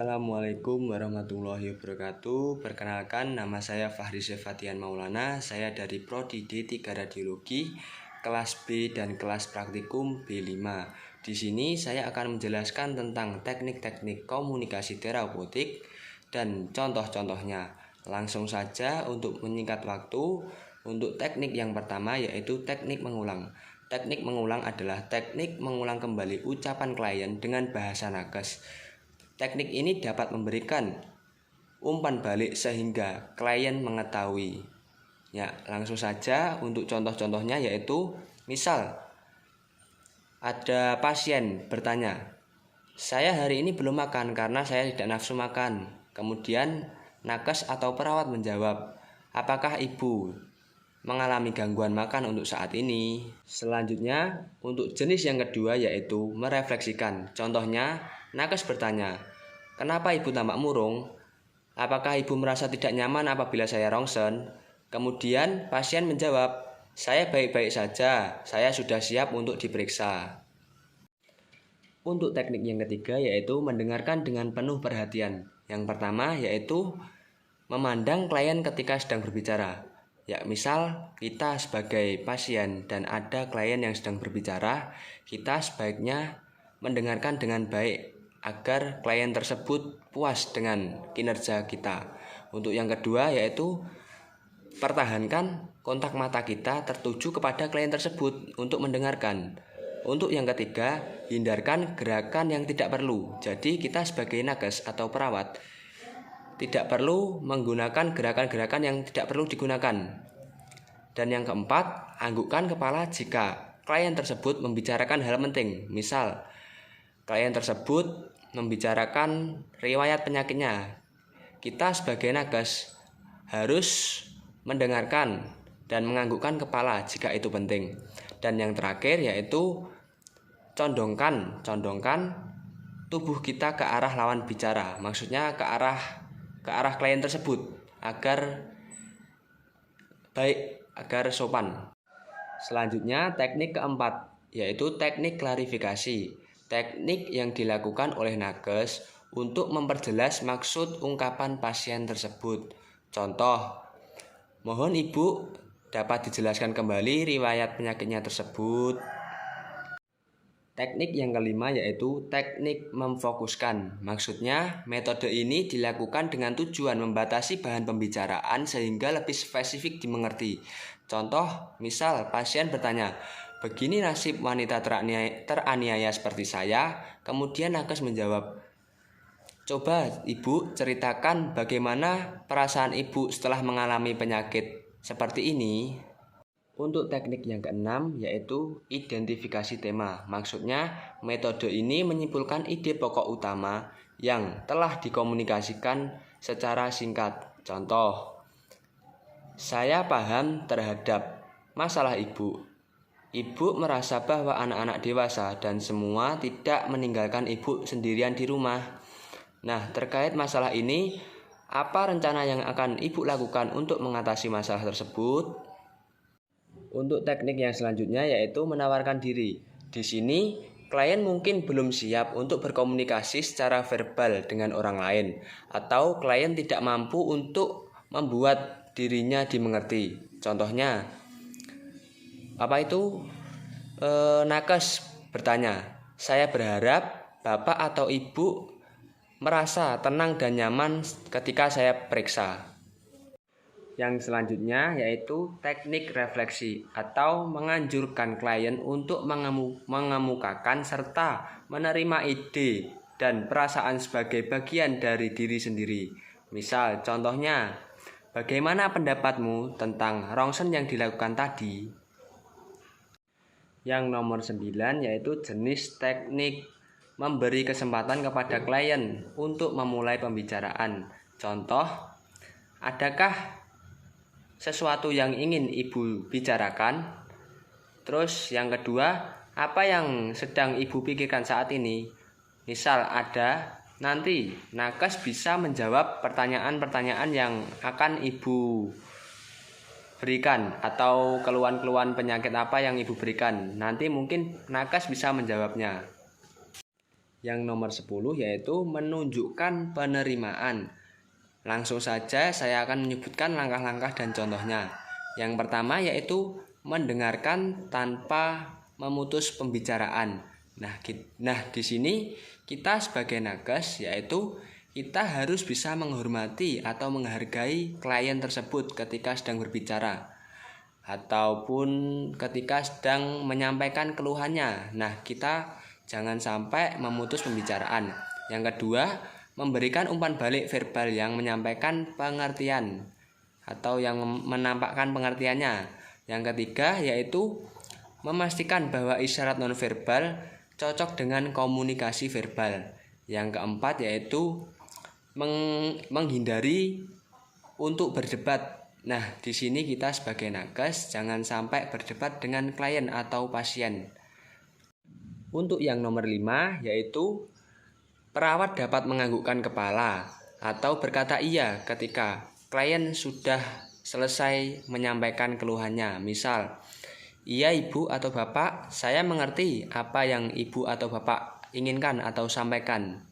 Assalamualaikum warahmatullahi wabarakatuh. Perkenalkan, nama saya Fahri Sefatian Maulana. Saya dari Prodi D3 Radiologi, kelas B dan kelas praktikum B5. Di sini saya akan menjelaskan tentang teknik-teknik komunikasi terapeutik dan contoh-contohnya. Langsung saja untuk menyingkat waktu, untuk teknik yang pertama yaitu teknik mengulang. Teknik mengulang adalah teknik mengulang kembali ucapan klien dengan bahasa nakes. Teknik ini dapat memberikan umpan balik sehingga klien mengetahui. Ya, langsung saja untuk contoh-contohnya yaitu misal ada pasien bertanya, "Saya hari ini belum makan karena saya tidak nafsu makan." Kemudian nakes atau perawat menjawab, "Apakah ibu mengalami gangguan makan untuk saat ini?" Selanjutnya, untuk jenis yang kedua yaitu merefleksikan. Contohnya, nakes bertanya, "Kenapa ibu tampak murung? Apakah ibu merasa tidak nyaman apabila saya rongsen?" Kemudian pasien menjawab, "Saya baik-baik saja, saya sudah siap untuk diperiksa." Untuk teknik yang ketiga yaitu mendengarkan dengan penuh perhatian. Yang pertama yaitu memandang klien ketika sedang berbicara. Ya, misal kita sebagai pasien dan ada klien yang sedang berbicara, kita sebaiknya mendengarkan dengan baik agar klien tersebut puas dengan kinerja kita. Untuk yang kedua yaitu pertahankan kontak mata kita tertuju kepada klien tersebut untuk mendengarkan. Untuk yang ketiga, hindarkan gerakan yang tidak perlu. Jadi kita sebagai nakes atau perawat tidak perlu menggunakan gerakan-gerakan yang tidak perlu digunakan. Dan yang keempat, anggukkan kepala jika klien tersebut membicarakan hal penting. Misal, klien tersebut membicarakan riwayat penyakitnya. Kita sebagai nakes harus mendengarkan dan menganggukkan kepala jika itu penting. Dan yang terakhir yaitu condongkan tubuh kita ke arah lawan bicara. Maksudnya ke arah klien tersebut agar baik, agar sopan. Selanjutnya teknik keempat yaitu teknik klarifikasi. Teknik yang dilakukan oleh nakes untuk memperjelas maksud ungkapan pasien tersebut. Contoh, mohon ibu dapat dijelaskan kembali riwayat penyakitnya tersebut. Teknik yang kelima yaitu teknik memfokuskan. Maksudnya, metode ini dilakukan dengan tujuan membatasi bahan pembicaraan sehingga lebih spesifik dimengerti. Contoh, misal pasien bertanya, "Begini nasib wanita teraniaya seperti saya." Kemudian nakes menjawab, "Coba ibu ceritakan bagaimana perasaan ibu setelah mengalami penyakit seperti ini." Untuk teknik yang keenam yaitu identifikasi tema. Maksudnya, metode ini menyimpulkan ide pokok utama yang telah dikomunikasikan secara singkat. Contoh, saya paham terhadap masalah ibu. Ibu merasa bahwa anak-anak dewasa dan semua tidak meninggalkan ibu sendirian di rumah. Nah, terkait masalah ini, apa rencana yang akan ibu lakukan untuk mengatasi masalah tersebut? Untuk teknik yang selanjutnya yaitu menawarkan diri. Di sini, klien mungkin belum siap untuk berkomunikasi secara verbal dengan orang lain, atau klien tidak mampu untuk membuat dirinya dimengerti. Contohnya, nakes bertanya, "Saya berharap bapak atau ibu merasa tenang dan nyaman ketika saya periksa." Yang selanjutnya yaitu teknik refleksi atau menganjurkan klien untuk mengemukakan serta menerima ide dan perasaan sebagai bagian dari diri sendiri. Misal contohnya, "Bagaimana pendapatmu tentang rongsen yang dilakukan tadi?" Yang nomor 9 yaitu jenis teknik memberi kesempatan kepada klien untuk memulai pembicaraan. Contoh, adakah sesuatu yang ingin ibu bicarakan? Terus yang kedua, apa yang sedang ibu pikirkan saat ini? Misal ada, nanti nakes bisa menjawab pertanyaan-pertanyaan yang akan ibu berikan atau keluhan-keluhan penyakit apa yang ibu berikan. Nanti mungkin nakes bisa menjawabnya. Yang nomor 10 yaitu menunjukkan penerimaan. Langsung saja saya akan menyebutkan langkah-langkah dan contohnya. Yang pertama yaitu mendengarkan tanpa memutus pembicaraan. Nah, di sini kita sebagai nakes yaitu kita harus bisa menghormati atau menghargai klien tersebut ketika sedang berbicara ataupun ketika sedang menyampaikan keluhannya. Nah, kita jangan sampai memutus pembicaraan. Yang kedua, memberikan umpan balik verbal yang menyampaikan pengertian atau yang menampakkan pengertiannya. Yang ketiga yaitu memastikan bahwa isyarat nonverbal cocok dengan komunikasi verbal. Yang keempat yaitu menghindari untuk berdebat. Nah, di sini kita sebagai nakes jangan sampai berdebat dengan klien atau pasien. Untuk yang nomor 5 yaitu perawat dapat menganggukkan kepala atau berkata iya ketika klien sudah selesai menyampaikan keluhannya. Misal, iya ibu atau bapak, saya mengerti apa yang ibu atau bapak inginkan atau sampaikan.